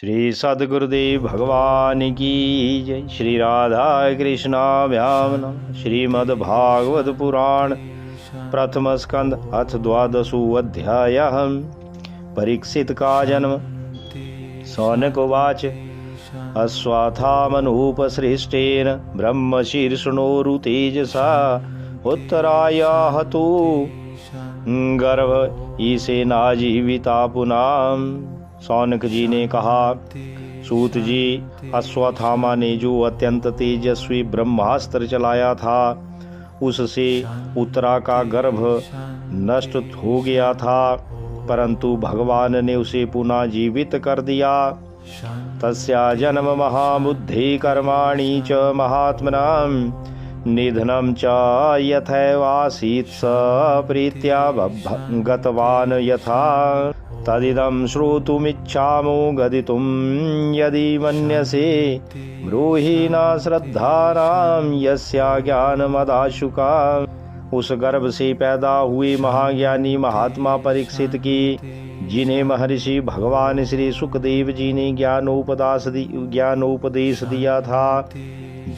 श्री सद्गुरुदेव भगवान की जय। श्री राधा कृष्णाभ्याम नमः। श्रीमद्भागवत पुराण प्रथम स्कंद अथ 12वां अध्याय। परीक्षित का जन्म। सौनक उवाच अश्वत्थामनुपसृष्टेन ब्रह्मशीर्षणोरु तेजसा उत्तरायाहतु गर्भ ईशेनाजीविता पुनाम। सौनक जी ने कहा, सूत जी, अश्वत्थामा ने जो अत्यंत तेजस्वी ब्रह्मास्त्र चलाया था उससे उत्तरा का गर्भ नष्ट हो गया था, परंतु भगवान ने उसे पुनः जीवित कर दिया। तस्या जन्म महाबुद्धि कर्माणि च महात्मनां निधनं च यथैवासीत् स प्रीत्या गतवान् यथा तदिदं श्रोतुमिच्छामो गदितुं यदि मन्यसे ब्रूहि न श्रद्धानां यस्या ज्ञानमदाशुका। उस गर्भ से पैदा हुए महाज्ञानी महात्मा परीक्षित की, जिन्हें महर्षि भगवान श्री सुखदेव जी ने ज्ञानोपदेश दिया था,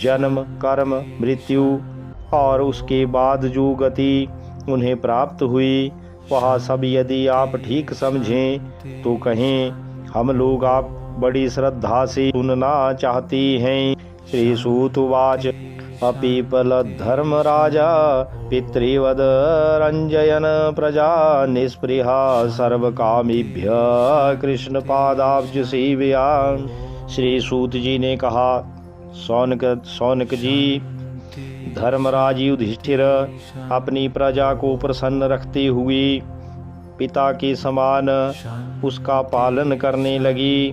जन्म कर्म मृत्यु और उसके बाद जो गति उन्हें प्राप्त हुई वह सब यदि आप ठीक समझें तो कहें, हम लोग आप बड़ी श्रद्धा से सुनना चाहते हैं। श्री सूत उवाच अपीपल धर्म राजा पितृवद रंजयन प्रजा निस्पृहा सर्वकामीभ्य कृष्ण पादाब्ज सेवया। श्री सूत जी ने कहा, सौनक जी, धर्मराज युधिष्ठिर अपनी प्रजा को प्रसन्न रखते हुए पिता के समान उसका पालन करने लगी।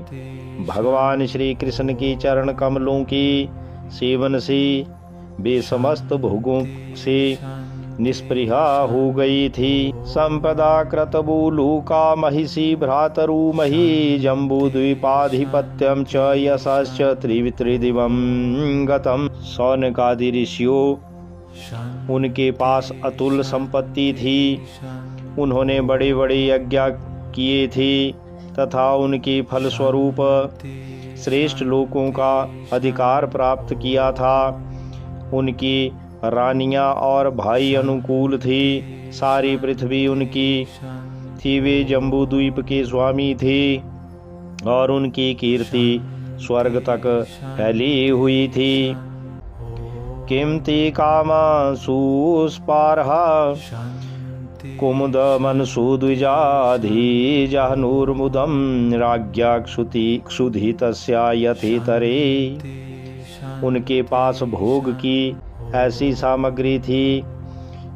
भगवान श्री कृष्ण के चरण कमलों के सेवन से वे समस्त भोगों से निष्पृहा हो गई थी। संपदा कृतबुलूका महिषी भ्रातरु मही जम्बूद्वीपाधिपत्यम च यशश्च त्रिदिवं गतम। सौनकादि ऋषियों, उनके पास अतुल संपत्ति थी। उन्होंने बड़े बड़े यज्ञ किए थे तथा उनके फलस्वरूप श्रेष्ठ लोकों का अधिकार प्राप्त किया था। उनकी रानियां और भाई अनुकूल थे। सारी पृथ्वी उनकी थी। वे जम्बूद्वीप के स्वामी थे और उनकी कीर्ति स्वर्ग तक फैली हुई थी। किमति कामा सुस्पारहा कुमुद मनसु द्विजाधि जहनुर्मुदम राज्ञा क्षुधि तस्या यथेतरे। उनके पास भोग की ऐसी सामग्री थी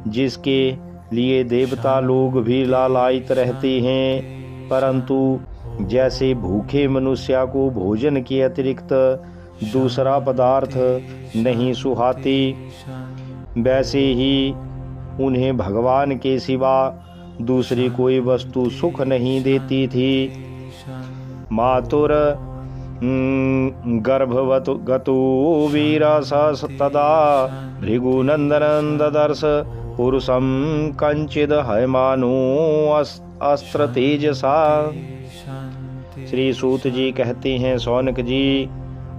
जिसके लिए देवता लोग भी लालायित रहते हैं, परंतु जैसे भूखे मनुष्य को भोजन के अतिरिक्त दूसरा पदार्थ नहीं सुहाती, वैसे ही उन्हें भगवान के सिवा दूसरी कोई वस्तु सुख नहीं देती थी। मातुर गर्भवतो वीरस तदा भृगुनंदनं ददर्श पुरुषं कंचिद हयमानो अस्त्र तेजसा। श्री सूत जी कहते हैं, सौनक जी,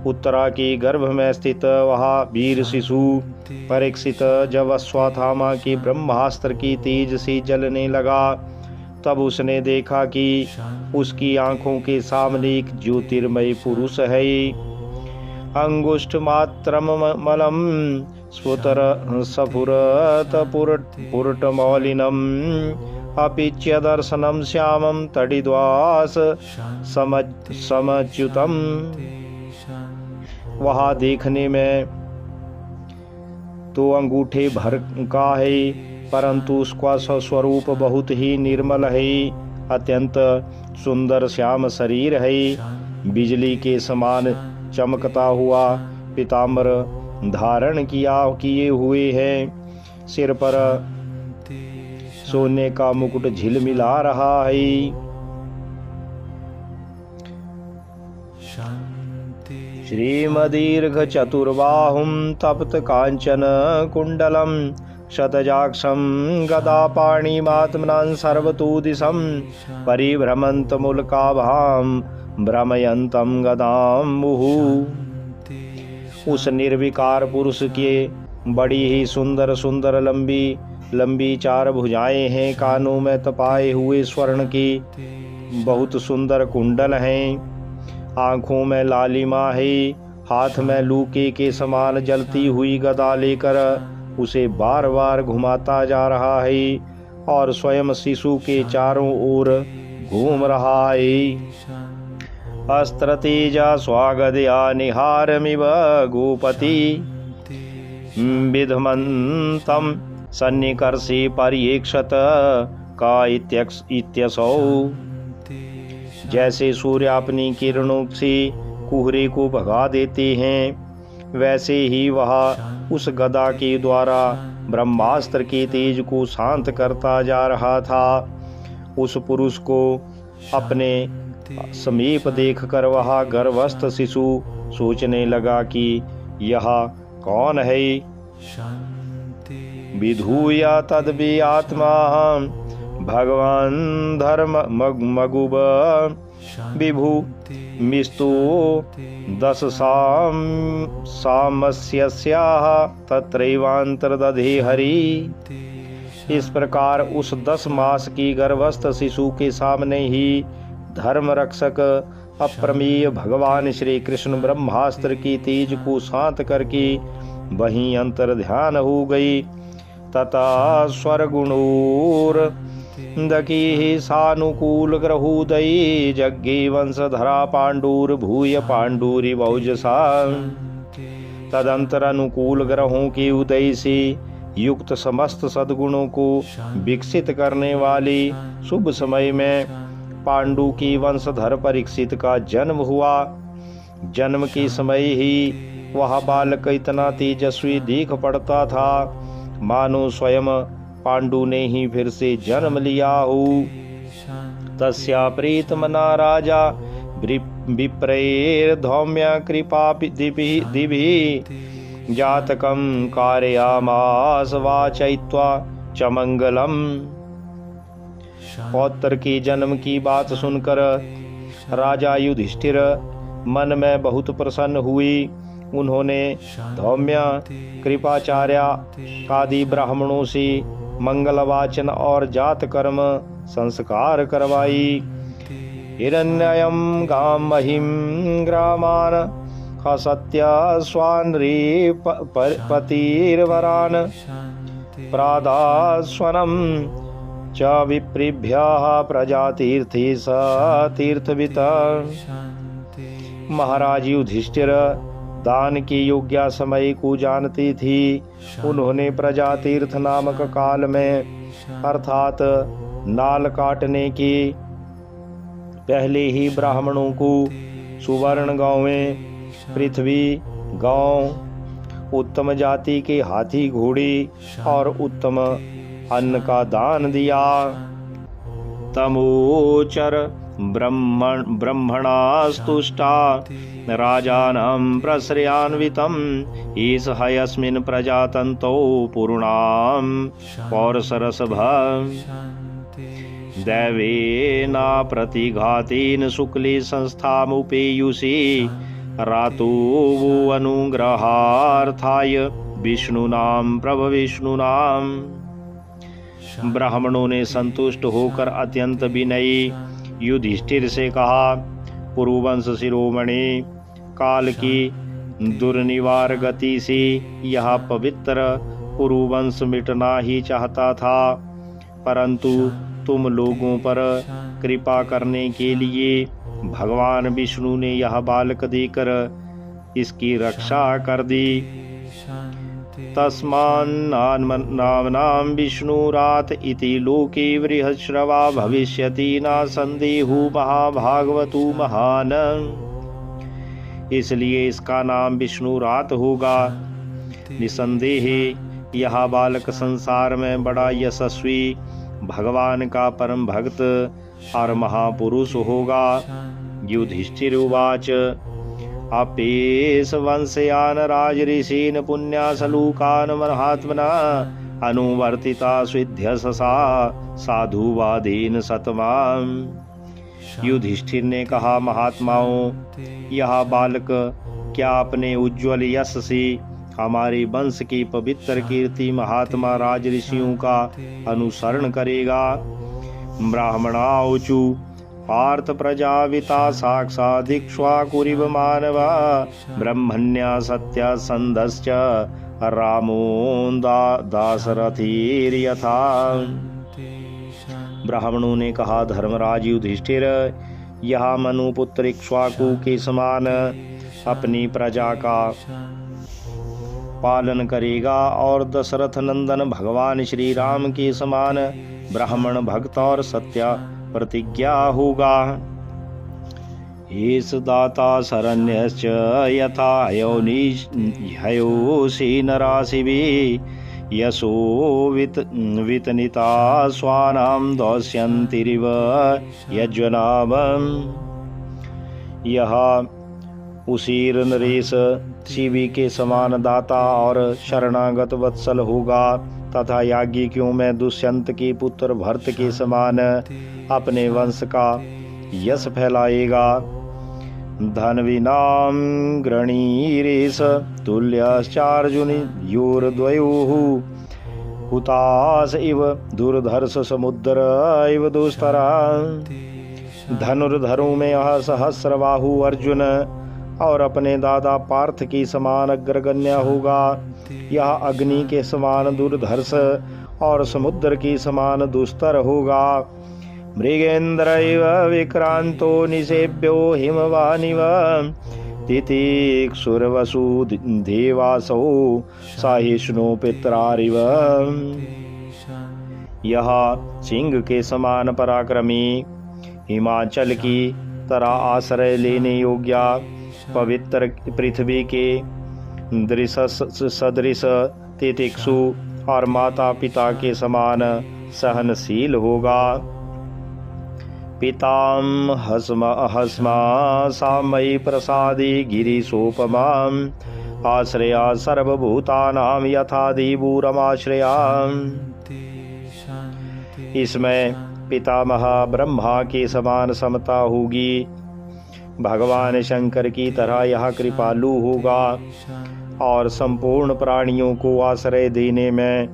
उत्तरा के गर्भ में स्थित वह वीर शिशु परीक्षित जब अश्वत्थामा के ब्रह्मास्त्र की तेज से जलने लगा, तब उसने देखा कि उसकी आंखों के सामने एक ज्योतिर्मय पुरुष है। अंगुष्ठ मात्रम मलम स्फुतर सफुरत पुरटमौलिनम अपिच्य दर्शनम श्यामम तडिद्वास समच्युतम। वहाँ देखने में तो अंगूठे भर का है, परंतु उसका स्वरूप बहुत ही निर्मल है। अत्यंत सुंदर श्याम शरीर है। बिजली के समान चमकता हुआ पीताम्बर धारण किए हुए हैं। सिर पर सोने का मुकुट झिलमिला रहा है। श्रीमदीर्घ चतुर्बाहुं तप्त कांचन कुंडलम शतजाक्षं गदापाणिमात्मनां सर्वतो दिशं परिभ्रमन्तमुल्काभां भ्रमयन्तं गदाम्बुः। उस निर्विकार पुरुष के बड़ी ही सुंदर सुंदर लंबी लंबी 4 भुजाएं हैं। कानों में तपाए हुए स्वर्ण की बहुत सुंदर कुंडल हैं। आँखों में लालिमा है। हाथ में लूके के समान जलती हुई गदा लेकर उसे बार बार घुमाता जा रहा है और स्वयं शिशु के चारों ओर घूम रहा है। अस्त्र तेजा स्वागदया निहारमिव गोपति विधमन्तं सन्निकर्षे पर्येक्षत का इत्यसौ। जैसे सूर्य अपनी किरणों से कुहरे को भगा देते हैं, वैसे ही वह उस गदा के द्वारा ब्रह्मास्त्र के तेज को शांत करता जा रहा था। उस पुरुष को अपने समीप देखकर वह गर्भस्थ शिशु सोचने लगा कि यह कौन है। विधूय तद्वि आत्मा भगवान धर्म मगुब विभु मिस्तु 10 सामस्याः तत्रैवांतर्दधे हरि। इस प्रकार उस 10 मास की गर्भस्थ शिशु के सामने ही धर्म रक्षक अप्रमेय भगवान श्री कृष्ण ब्रह्मास्त्र की तेज को शांत करके वहीं अंतर ध्यान हो गई। तथा स्वरगुणोर दकी सानुकूल ग्रहोदयी जग्गे वंशधरा पांडुर भूय पांडुरी बहुजसा। तदंतर अनुकूल ग्रहों के उदय से युक्त समस्त सद्गुणों को विकसित करने वाली शुभ समय में पांडु की वंशधर परीक्षित का जन्म हुआ। जन्म के समय ही वह बालक इतना तेजस्वी दिख पड़ता था मानो स्वयं पांडु ने ही फिर से जन्म लिया हो। तस्या प्रीतमना राजा विप्रेर धौम्य कृपा दिभि जातकं कारयामास वाचयित्वा च मंगलम। पौत्र के जन्म की बात सुनकर राजा युधिष्ठिर मन में बहुत प्रसन्न हुई। उन्होंने धौम्य कृपाचार्य आदि ब्राह्मणों से मंगल वाचन और जात कर्म संस्कार करवाई। हिरण्ययम गाम महिम ग्रामान असत्य स्वान्रे पतिर्वरान प्रादास्वनम च विप्रेभ्यः प्रजातीर्थी स तीर्थवित। महाराज युधिष्ठिर दान की योग्य समय को जानती थी। उन्होंने प्रजा तीर्थ नामक काल में अर्थात नाल काटने के पहले ही ब्राह्मणों को सुवर्ण गांवें, पृथ्वी, गांव, उत्तम जाति के हाथी घोड़े और उत्तम अन्न का दान दिया। तमोचर ब्रह्मणास्तुष्टा राजानं प्रश्रयान्वितम् ईश हयस्मिन् प्रजातन्तौ पूर्णां पौरसरसभा दैवेना प्रतिघातेन शुक्ले संस्थामुपेयुषे रातो वो अनुग्रहार्थाय विष्णुनाम प्रभविष्णुनाम। ब्राह्मणों ने संतुष्ट होकर अत्यंत विनयी युधिष्ठिर से कहा, पुरुवंश शिरोमणि, काल की दुर्निवार गति से यह पवित्र पुरुवंश मिटना ही चाहता था, परंतु तुम लोगों पर कृपा करने के लिए भगवान विष्णु ने यह बालक देकर इसकी रक्षा कर दी। तस्मान्नाम्नां विष्णुरात इति लोके बृहश्रवा भविष्यति न संदेहो महाभागवतु महान। इसलिए इसका नाम विष्णुरात होगा। निसंदेह यह बालक संसार में बड़ा यशस्वी भगवान का परम भक्त और महापुरुष होगा। युधिष्ठिर उवाच अपेश वंशयान राजऋषीन् पुण्यासलूकान् महात्मना अनुवर्तिता स्विध्यससा साधुवादेन सतमाम्। युधिष्ठिर ने कहा, महात्माओं, यह बालक क्या अपने उज्ज्वल यश से हमारे वंश की पवित्र कीर्ति महात्मा राज ऋषियों का अनुसरण करेगा? ब्राह्मणाऊचु पार्थ प्रजाविता साक्षादिक्ष्वाकुरिव मानवा ब्रह्मण्या सत्या संदश्च रामो दाशरथिर्यथा। ब्राह्मणों ने कहा, धर्मराज युधिष्ठिर, यह मनुपुत्र इक्ष्वाकु के समान अपनी प्रजा का पालन करेगा और दशरथ नंदन भगवान श्री राम के समान ब्राह्मण भक्त और सत्य प्रतिज्ञा होगा। एष दाता शरण्यश्च यथा हयोषि नराशिभिः यशो वितनिता स्वानां दौष्यन्तिरिव यज्वनावम्। यह उसीर नरेश शिवी के समान दाता और शरणागत वत्सल होगा तथा याज्ञियों में दुष्यंत के पुत्र भरत के समान अपने वंश का यश फैलाएगा। धन्विनाम गृणीरेश तुल्यश्चार्जुनयोर्द्वयोः हुतास इव दुर्धर्ष समुद्र इव दुस्तरा। धनुर्धरों में यह सहस्रबाहु अर्जुन और अपने दादा पार्थ की समान अग्रगण्य होगा। यह अग्नि के समान दुर्धर्ष और समुद्र की समान दुस्तर होगा। मृगेन्द्रैव विक्रांतो निषेव्यो हिमवानिव तितिक्षुर्वसु देवासो सहिष्णु पितरारिव। यह सिंह के समान पराक्रमी, हिमाचल की तरह आश्रय लेने योग्य, पवित्र पृथ्वी के सदृश तितिक्षु और माता पिता के समान सहनशील होगा। पिताम हस्मा सामयी प्रसादी गिरीशोपमां आश्रया सर्वभूतानां यथा दिवुरमाश्रया। इसमें पितामह ब्रह्मा के समान समता होगी। भगवान शंकर की तरह यह कृपालु होगा और संपूर्ण प्राणियों को आश्रय देने में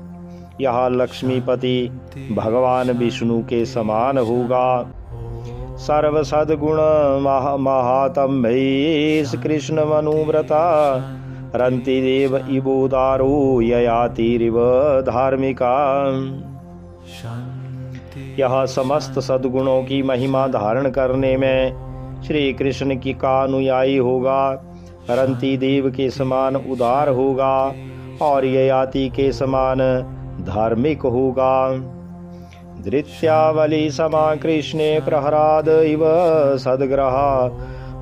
यह लक्ष्मीपति भगवान विष्णु के समान होगा। सर्व सद्गुण महातम्भैः कृष्ण मनुव्रता रंति देव इवोदारो ययातिरिव धार्मिका। यह समस्त सद्गुणों की महिमा धारण करने में श्री कृष्ण की का अनुयायी होगा, रंती देव के समान उदार होगा और ययाति के समान धार्मिक होगा। धृत्यावली समा कृष्णे प्रहराद इव सद्ग्रह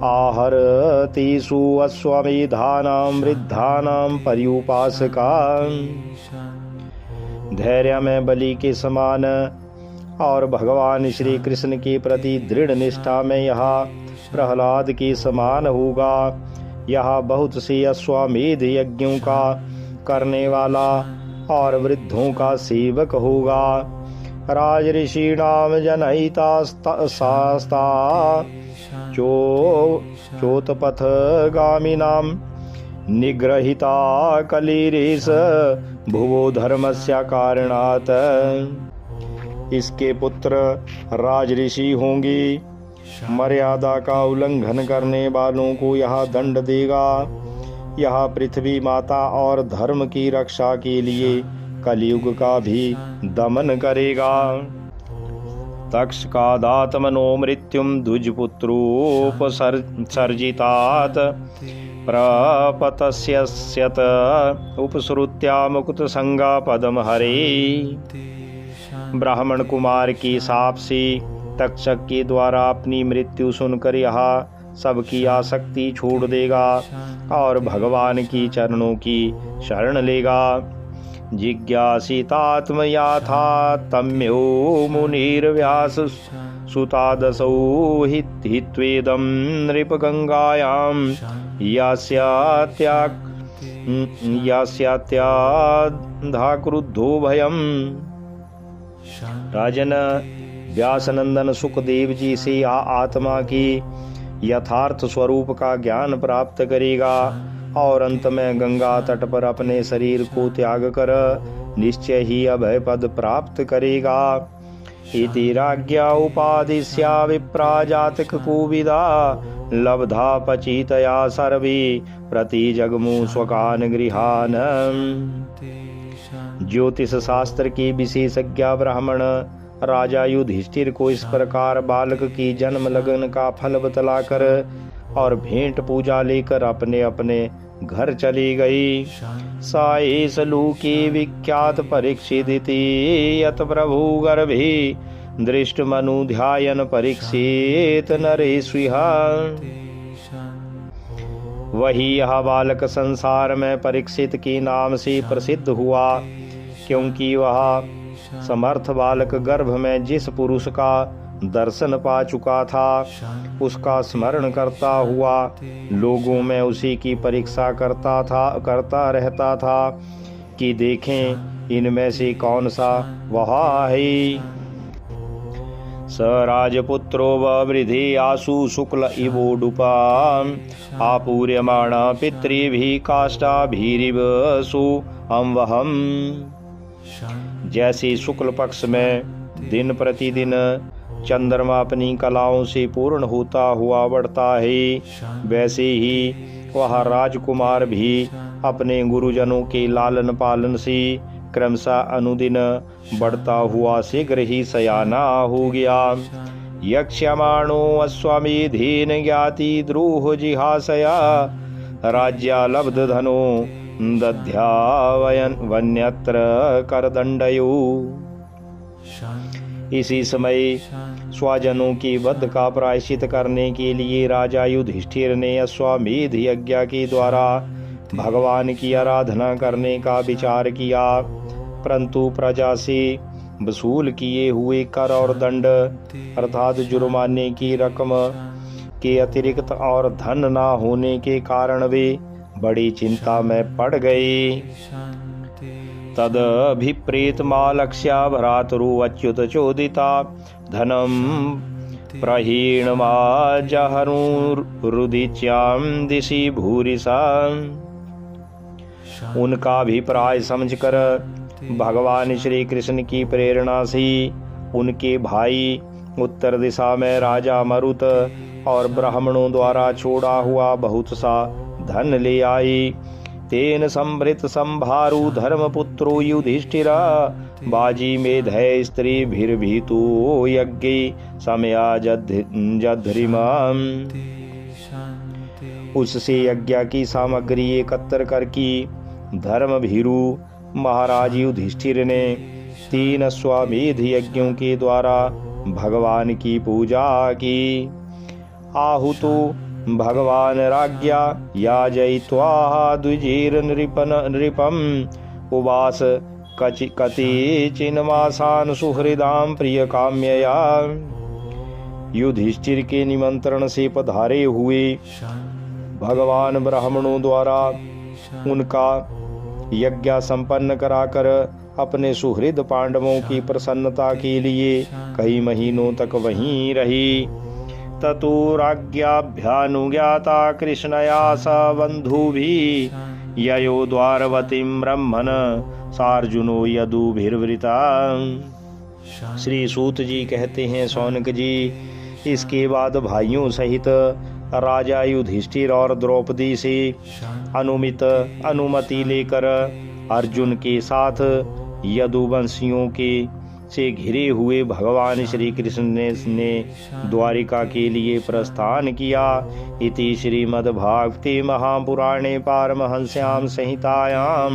आहरतीषु अश्वमेधानां वृद्धानां पर्युपासका। धैर्य में बलि के समान और भगवान श्री कृष्ण के प्रति दृढ़ निष्ठा में यह प्रहलाद के समान होगा। यह बहुत से अश्वमेध यज्ञों का करने वाला और वृद्धों का सेवक होगा। राजऋषीणाम जनहिता शास्ता चोतपथ गामिनां निग्रहिता कलिरेश भुवो धर्मस्य कारणात्। इसके पुत्र राजऋषि होंगे। मर्यादा का उल्लंघन करने वालों को यह दंड देगा। यह पृथ्वी माता और धर्म की रक्षा के लिए कलयुग का भी दमन करेगा। तक्षकादात्मनो मृत्युम द्विजपुत्रोपसर्जितात् प्रपतस्यत उपसृत्या मुकुतसंगा पदम हरे। ब्राह्मण कुमार की शाप से तक्षक के द्वारा अपनी मृत्यु सुनकर यह सबकी आसक्ति छोड़ देगा और भगवान की चरणों की शरण लेगा। जिज्ञासितात्मयाथा तम्यो मुनिर्व्यास सुतादसौ हित्वेदं नृपगंगायां यास्यात्याधा क्रुद्धो भयम्। राजन, व्यासनंदन सुखदेव जी से आत्मा की यथार्थ स्वरूप का ज्ञान प्राप्त करेगा और अंत में गंगा तट पर अपने शरीर को त्याग कर निश्चय ही अभय पद प्राप्त करेगा। इति राज्ञा उपादिश्या विप्रा जातक कोविदा लब्धा पचितया सर्वे प्रति जगमु स्वकान गृहान। ज्योतिष शास्त्र के विशेषज्ञ ब्राह्मण राजा युधिष्ठिर को इस प्रकार बालक की जन्म लगन का फल बतलाकर और भेंट पूजा लेकर अपने अपने घर चली गई। साएस लोके विख्यात परीक्षिदिति यत प्रभु गर्भे दृष्ट मनु ध्यायन परीक्षित नरेश्विह। वही यह बालक संसार में परीक्षित के नाम से प्रसिद्ध हुआ, क्योंकि वह समर्थ बालक गर्भ में जिस पुरुष का दर्शन पा चुका था उसका स्मरण करता हुआ लोगों में उसी की परीक्षा करता रहता था कि देखें इनमें से कौन सा वह है। स राजपुत्रो वृद्धि आसु शुक्ल इवोडुपा आपूर्यमाण पितृभिः काष्ठाभिरिव सुअंवहम्। जैसे शुक्ल पक्ष में दिन प्रतिदिन चंद्रमा अपनी कलाओं से पूर्ण होता हुआ बढ़ता है, वैसे ही वह राजकुमार भी अपने गुरुजनों के लालन पालन से क्रमशः अनुदिन बढ़ता हुआ शीघ्र ही सयाना हो गया। यक्ष्यमाणो अश्वमेधेन ज्ञाति द्रोह जिहासया राज्यालब्ध धनो दध्यावयन वन्यत्र करदंडयो। इसी समय स्वजनों की वध का प्रायश्चित करने के लिए राजा युधिष्ठिर ने अश्वमेध यज्ञ के द्वारा भगवान की आराधना करने का विचार किया, परंतु प्रजा से वसूल किए हुए कर और दंड अर्थात जुर्माने की रकम के अतिरिक्त और धन न होने के कारण वे बड़ी चिंता में पड़ गए। तदभिप्रेतमालक्ष्य भ्रातरुच्युत चोदिता धनम प्रहीणमा जहरुदिच्यां दिशि भूरिसा। उनका अभिप्राय समझकर भगवान श्री कृष्ण की प्रेरणा से उनके भाई उत्तर दिशा में राजा मरुत और ब्राह्मणों द्वारा छोड़ा हुआ बहुत सा धन ले आई। तेन संभृत संभारु धर्मपुत्रो युधिष्ठिरा बाजी मेधय स्त्री भीर्भीतु यज्ञ समया जध्रिमाम। उससे यज्ञ की सामग्री एकत्र करके धर्म भीरु महाराज युधिष्ठिर ने 3 अश्वमेध यज्ञों के द्वारा भगवान की पूजा की। आहुतो भगवान राज्ञा याजयित्वा द्विजीर नृपम उवास कतिचिन्मासान सुहृदां प्रिय काम्यया। युधिष्ठिर के निमंत्रण से पधारे हुए भगवान ब्राह्मणों द्वारा उनका यज्ञ संपन्न कराकर अपने सुहृद पांडवों की प्रसन्नता के लिए कई महीनों तक वहीं रही। ततो राज्ञाभ्यानुज्ञाता कृष्णया स बन्धुभिः ययो द्वारवतीं ब्रह्मन् सार्जुनो यदुभिर्वृता। श्री सूत जी कहते हैं, शौनक जी, इसके बाद भाइयों सहित राजा युधिष्ठिर और द्रौपदी से अनुमति लेकर अर्जुन के साथ यदुवंशियों के से घिरे हुए भगवान श्री कृष्ण ने द्वारिका के लिए प्रस्थान किया। इति श्रीमद्भागवते महापुराणे पारमहंस्यां संहितायां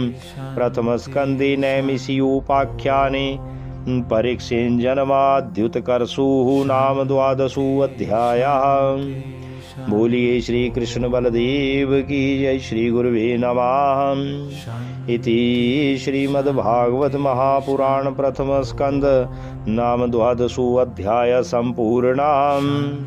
प्रथमस्कन्धे नैमिषीयोपाख्याने परीक्षेञ्जन्माद्युतकर्षुः नाम 12 अध्यायः। बोलिए श्री कृष्ण बलदेव की जय। श्री गुरुवे नमः। इति श्रीमद्भागवत महापुराण प्रथम स्कंद नाम 12 अध्याय संपूर्णम्।